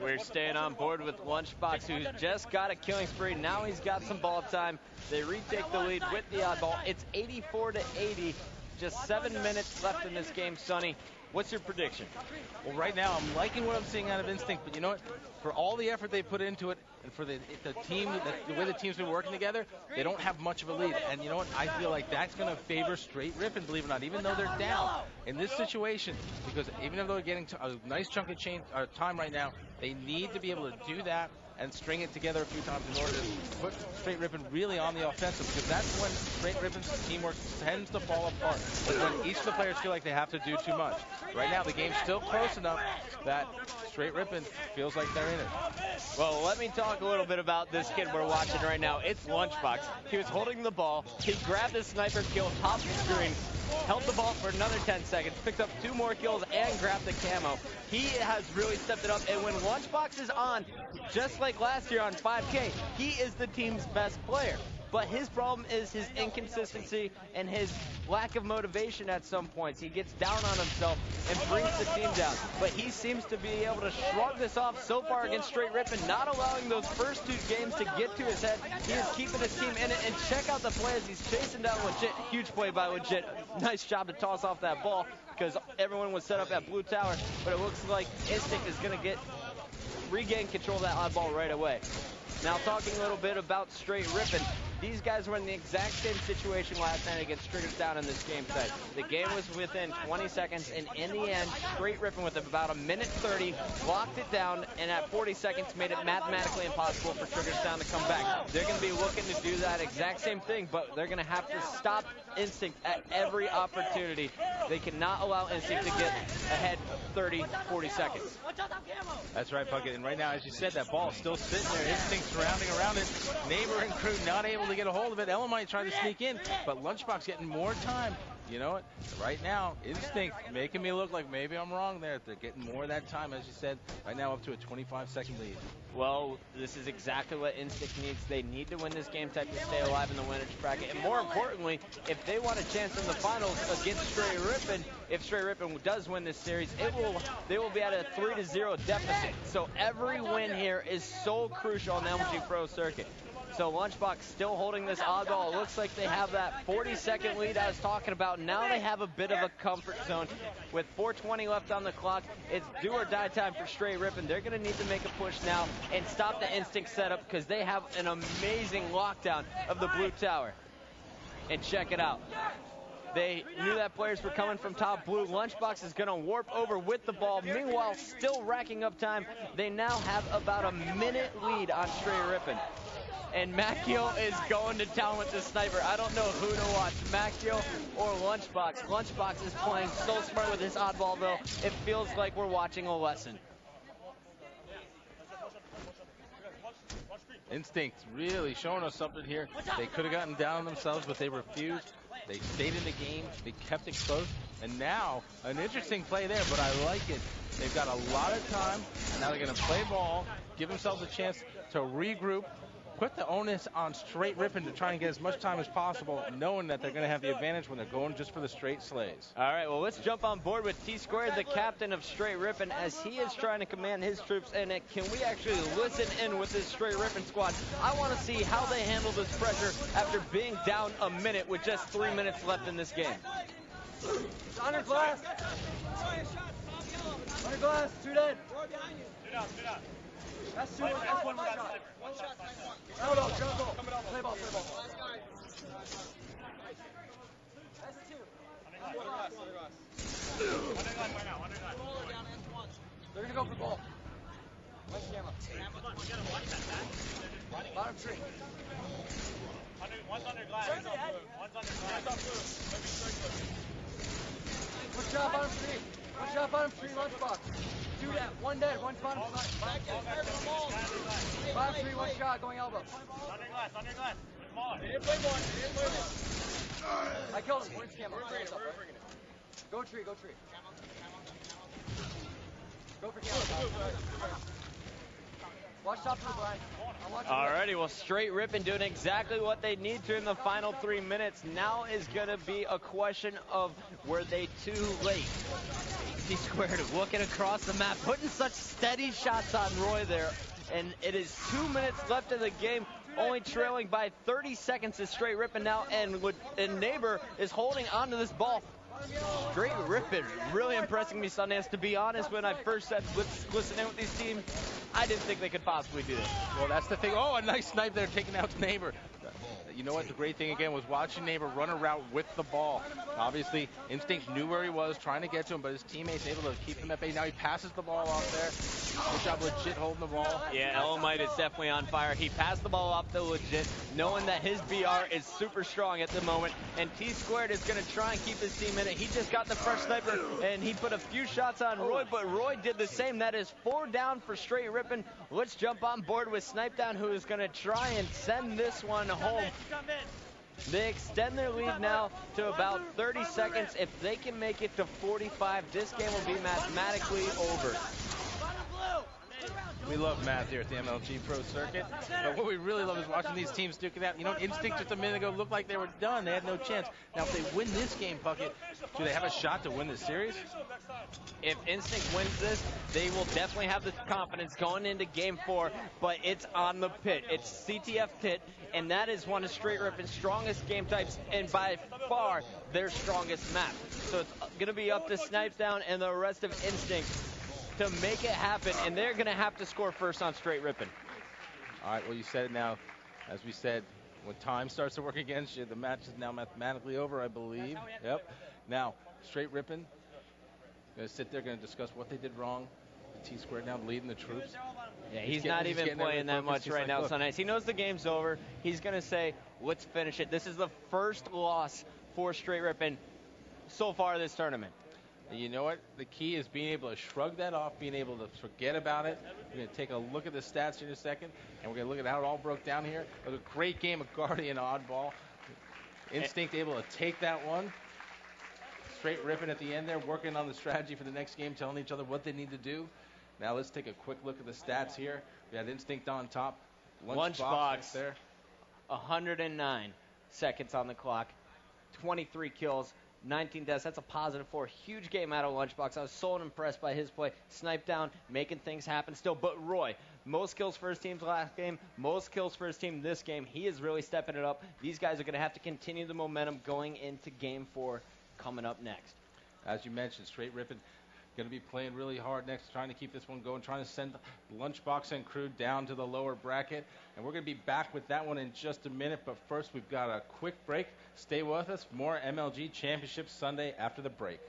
We're staying on board with Lunchbox, who just got a killing spree. Now he's got some ball time. They retake the lead with the oddball. It's 84-80. Just 7 minutes left in this game, Sonny. What's your prediction? Well, right now, I'm liking what I'm seeing out of Instinct, but you know what? For all the effort they put into it, and for the team, the way the team's been working together, they don't have much of a lead. And you know what? I feel like that's going to favor Str8 Rippin, believe it or not, even though they're down in this situation, because even though they're getting a nice chunk of time right now, they need to be able to do that and string it together a few times in order to put Str8 Rippin really on the offensive, because that's when Str8 Rippin's teamwork tends to fall apart. But when each of the players feel like they have to do too much. Right now, the game's still close enough that Str8 Rippin feels like they're in it. Well, let me talk a little bit about this kid we're watching right now. It's Lunchbox. He was holding the ball. He grabbed the sniper kill, top screen, held the ball for another 10 seconds, picked up 2 more kills, and grabbed the camo. He has really stepped it up, and when Lunchbox is on, just like last year on 5K, he is the team's best player. But his problem is his inconsistency and his lack of motivation at some points. He gets down on himself and brings the team down. But he seems to be able to shrug this off so far against Str8 Rippin, not allowing those first 2 games to get to his head. He is keeping his team in it, and check out the play as he's chasing down Legit. Huge play by Legit. Nice job to toss off that ball because everyone was set up at Blue Tower, but it looks like Instinct is going to regain control of that oddball right away. Now talking a little bit about Str8 Rippin, these guys were in the exact same situation last night against Triggers Down in this game set. The game was within 20 seconds, and in the end, Str8 Rippin with about 1:30 locked it down, and at 40 seconds made it mathematically impossible for Triggers Down to come back. They're going to be looking to do that exact same thing, but they're going to have to stop Instinct at every opportunity. They cannot allow Instinct to get ahead 30, 40 seconds. That's right, Puckett. And right now, as you said, that ball is still sitting there. Instinct surrounding around it. Neighboring crew not able to get a hold of it. Elamite trying to sneak in, but Lunchbox getting more time. You know what? Right now, Instinct making me look like maybe I'm wrong there. They're getting more of that time, as you said. Right now, up to a 25-second lead. Well, this is exactly what Instinct needs. They need to win this game type to stay alive in the winners bracket. And more importantly, if they want a chance in the finals against Str8 Rippin, if Str8 Rippin does win this series, they will be at a 3-0 deficit. So every win here is so crucial on the MLG Pro Circuit. So Lunchbox still holding this oddball. It looks like they have that 40-second lead I was talking about. Now they have a bit of a comfort zone. With 4:20 left on the clock, it's do or die time for Str8 Rippin. They're going to need to make a push now and stop the Instinct setup because they have an amazing lockdown of the Blue Tower. And check it out. They knew that players were coming from top blue. Lunchbox is going to warp over with the ball. Meanwhile, still racking up time. They now have about a minute lead on Str8 Rippin. And Macchio is going to town with the sniper. I don't know who to watch, Macchio or Lunchbox. Lunchbox is playing so smart with his oddball, though. It feels like we're watching a lesson. Instinct really showing us something here. They could have gotten down on themselves, but they refused. They stayed in the game. They kept it close. And now, an interesting play there, but I like it. They've got a lot of time, and now they're going to play ball, give themselves a chance to regroup, put the onus on Str8 Rippin to try and get as much time as possible, knowing that they're going to have the advantage when they're going just for the straight slays. All right, well, let's jump on board with T-Squared, the captain of Str8 Rippin, as he is trying to command his troops. And can we actually listen in with this Str8 Rippin squad? I want to see how they handle this pressure after being down a minute with just 3 minutes left in this game. Under glass. Under glass, 2 dead. That's 2, that's one shot. One shot, one. Go, play ball, play ball. That's 2. Under glass. They're going to go for ball. One camera. Bottom tree. One's under glass. One's under glass. One shot, bottom tree. One shot, bottom tree, Lunchbox. 2 dead, 1 dead, 1 bottom tree. Bottom tree, 1 shot, going elbow. Under glass. They didn't play ball. I killed him. One's camera. Go tree. Go for camera. Watch top for Brian. Alrighty, well, Str8 Rippin doing exactly what they need to in the final 3 minutes. Now is going to be a question of, were they too late? T-Squared looking across the map, putting such steady shots on Roy there. And it is 2 minutes left in the game, only trailing by 30 seconds is Str8 Rippin now, and Neighbor is holding onto this ball. Str8 Rippin really impressing me, Sundance. To be honest, when I first said let's listen in with these teams, I didn't think they could possibly do this. Well, that's the thing. Oh, a nice snipe there, taking out the Neighbor. You know what? The great thing, again, was watching Neighbor run a route with the ball. Obviously, Instinct knew where he was, trying to get to him, but his teammates able to keep him at bay. Now he passes the ball off there. Good job, Legit, holding the ball. Yeah, Elamite is definitely on fire. He passed the ball off to Legit, knowing that his BR is super strong at the moment, and T-Squared is going to try and keep his team in it. He just got the fresh sniper, and he put a few shots on Roy, but Roy did the same. That is 4 down for Str8 Rippin. Let's jump on board with Snipedown, who is going to try and send this one home. They extend their lead now to about 30 seconds. If they can make it to 45, this game will be mathematically over. We love math here at the MLG Pro Circuit, but what we really love is watching these teams duke it out. You know, Instinct just a minute ago looked like they were done. They had no chance. Now, if they win this game, Bucket, do they have a shot to win this series? If Instinct wins this, they will definitely have the confidence going into Game 4, but it's on the pit. It's CTF pit, and that is one of Str8 Rippin's strongest game types, and by far their strongest map. So it's going to be up to Snipedown and the rest of Instinct to make it happen, and they're going to have to score first on Str8 Rippin. All right, well, you said it now. As we said, when time starts to work against you, the match is now mathematically over, I believe. Yep. Now, Str8 Rippin going to sit there, going to discuss what they did wrong. The T-Squared now leading the troops. Yeah, he's not even playing that much right now, Sunnice. He knows the game's over. He's going to say, let's finish it. This is the first loss for Str8 Rippin so far this tournament. And you know what? The key is being able to shrug that off, being able to forget about it. We're going to take a look at the stats here in a second, and we're going to look at how it all broke down here. It was a great game of Guardian Oddball. Instinct able to take that one. Str8 Rippin at the end there, working on the strategy for the next game, telling each other what they need to do. Now let's take a quick look at the stats here. We had Instinct on top. Lunchbox there. 109 seconds on the clock. 23 kills. 19 deaths, that's a +4. Huge game out of Lunchbox. I was so impressed by his play. Snipedown, making things happen still. But Roy, most kills for his team last game, most kills for his team this game. He is really stepping it up. These guys are going to have to continue the momentum going into Game 4 coming up next. As you mentioned, Str8 Rippin going to be playing really hard next, trying to keep this one going, trying to send Lunchbox and crew down to the lower bracket. And we're going to be back with that one in just a minute. But first, we've got a quick break. Stay with us. More MLG Championship Sunday after the break.